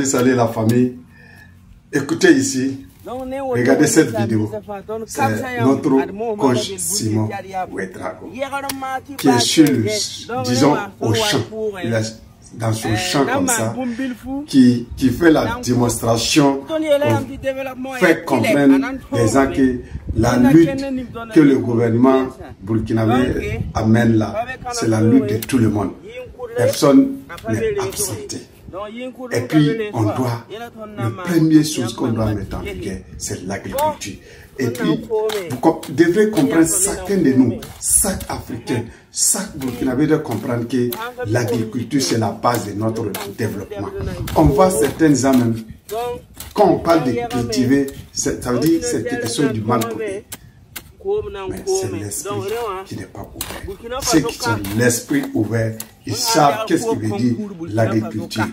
Salut la famille. Écoutez ici, regardez cette vidéo. C'est notre coach Simon Ouedraogo qui est sur le, disons, au champ. Il est dans son champ comme ça, qui fait la démonstration pour faire comprendre les gens que la lutte que le gouvernement burkinabé amène là, c'est la lutte de tout le monde. Personne n'est absenté. Et puis, on doit, la première chose qu'on doit mettre en vigueur, c'est l'agriculture. Et puis, vous devrez comprendre, chacun de nous, chaque Africain, chaque Burkinabé doit comprendre que l'agriculture, c'est la base de notre développement. On voit certaines gens même, quand on parle de cultiver, ça veut dire c'est quelque chose du mal côté. Mais c'est l'esprit qui n'est pas ouvert. Ceux qui ont l'esprit ouvert, ils savent qu'est-ce qui veut dire l'agriculture.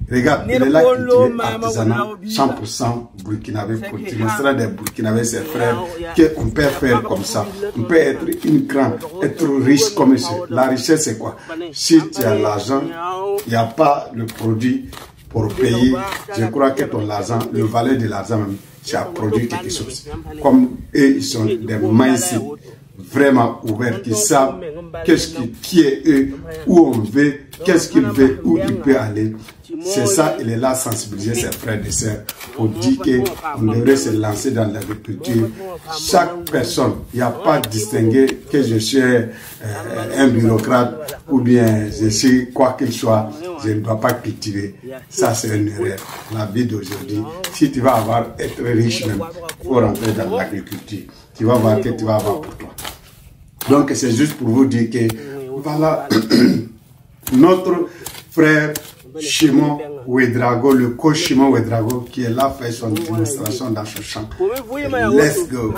Regarde, il est là cultivé artisanal, 100% burkinabé, pour démontrer des burkinabés, ses frères, qu'on peut faire comme ça. On peut être une grande, être riche comme ça. La richesse, c'est quoi? Si tu as l'argent, il n'y a pas le produit pour payer. Je crois que ton argent, le valeur de l'argent même, tu as produit quelque chose. Comme eux, ils sont des mindset vraiment ouverts, qui savent qui est eux, où on veut, qu'est-ce qu'il veut, où il peut aller. C'est ça, il est là sensibiliser ses frères et sœurs pour dire qu'on devrait se lancer dans l'agriculture. Chaque personne, il n'y a pas de distinguer que je suis un bureaucrate ou bien je suis quoi qu'il soit, je ne dois pas cultiver. Ça, c'est une erreur. La vie d'aujourd'hui, si tu vas être riche même, il faut rentrer dans l'agriculture. Tu vas voir que tu vas avoir pour toi. Donc, c'est juste pour vous dire que, voilà, notre frère Simon Ouedraogo, le coach Simon Ouedraogo, qui est là, fait son démonstration dans ce champ. Let's go.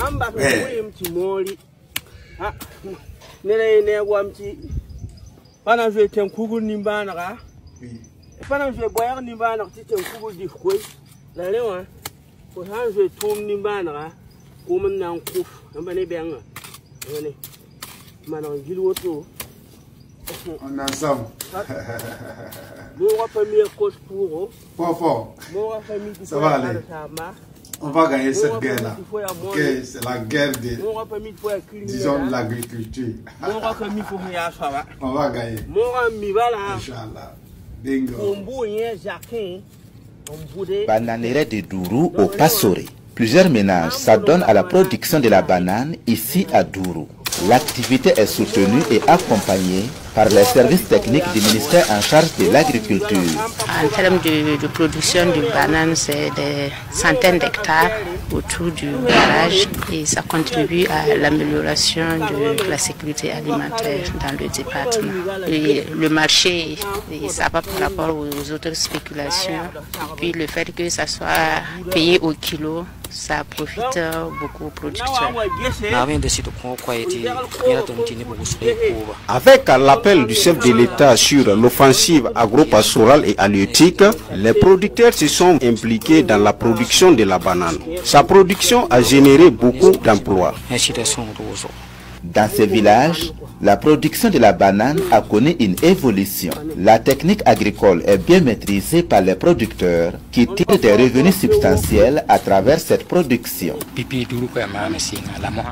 On est ensemble. Fort. Ça va aller. On va gagner cette guerre-là. Okay, c'est la guerre de, disons, l'agriculture. On va gagner. Inch'Allah. Bingo. Bananeraie de Dourou au Passoré. Plusieurs ménages s'adonnent à la production de la banane ici à Dourou. L'activité est soutenue et accompagnée par les services techniques du ministère en charge de l'agriculture. En termes de production de bananes, c'est des centaines d'hectares autour du barrage et ça contribue à l'amélioration de la sécurité alimentaire dans le département. Et le marché, ça va par rapport aux autres spéculations. Et puis le fait que ça soit payé au kilo, ça profite beaucoup aux producteurs. Avec l'appel du chef de l'État sur l'offensive agro-pastorale et halieutique, les producteurs se sont impliqués dans la production de la banane. Sa production a généré beaucoup d'emplois. Dans ces villages, la production de la banane a connu une évolution. La technique agricole est bien maîtrisée par les producteurs qui tirent des revenus substantiels à travers cette production.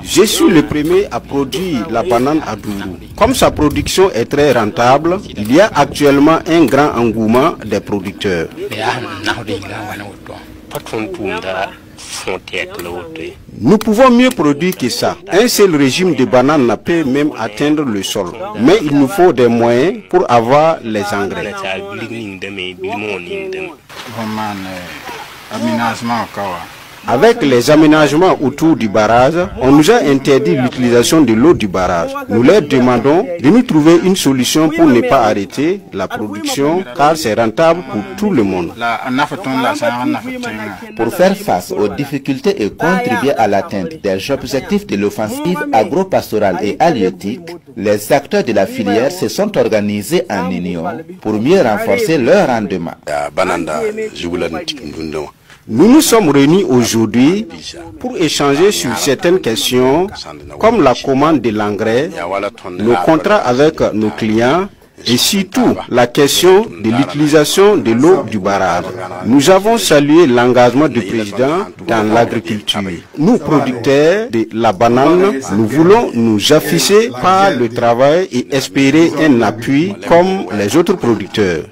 Je suis le premier à produire la banane à Dourou. Comme sa production est très rentable, il y a actuellement un grand engouement des producteurs. Nous pouvons mieux produire que ça. Un seul régime de bananes peut même atteindre le sol. Mais il nous faut des moyens pour avoir les engrais. Avec les aménagements autour du barrage, on nous a interdit l'utilisation de l'eau du barrage. Nous leur demandons de nous trouver une solution pour ne pas arrêter la production car c'est rentable pour tout le monde. Pour faire face aux difficultés et contribuer à l'atteinte des objectifs de l'offensive agro-pastorale et halieutique, les acteurs de la filière se sont organisés en union pour mieux renforcer leur rendement. Nous nous sommes réunis aujourd'hui pour échanger sur certaines questions comme la commande de l'engrais, nos contrats avec nos clients et surtout la question de l'utilisation de l'eau du barrage. Nous avons salué l'engagement du président dans l'agriculture. Nous, producteurs de la banane, nous voulons nous afficher par le travail et espérer un appui comme les autres producteurs.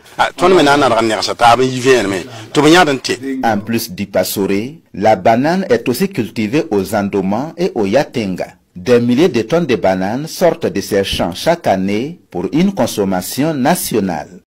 En plus du passoré, la banane est aussi cultivée aux Andomans et au Yatenga. Des milliers de tonnes de bananes sortent de ces champs chaque année pour une consommation nationale.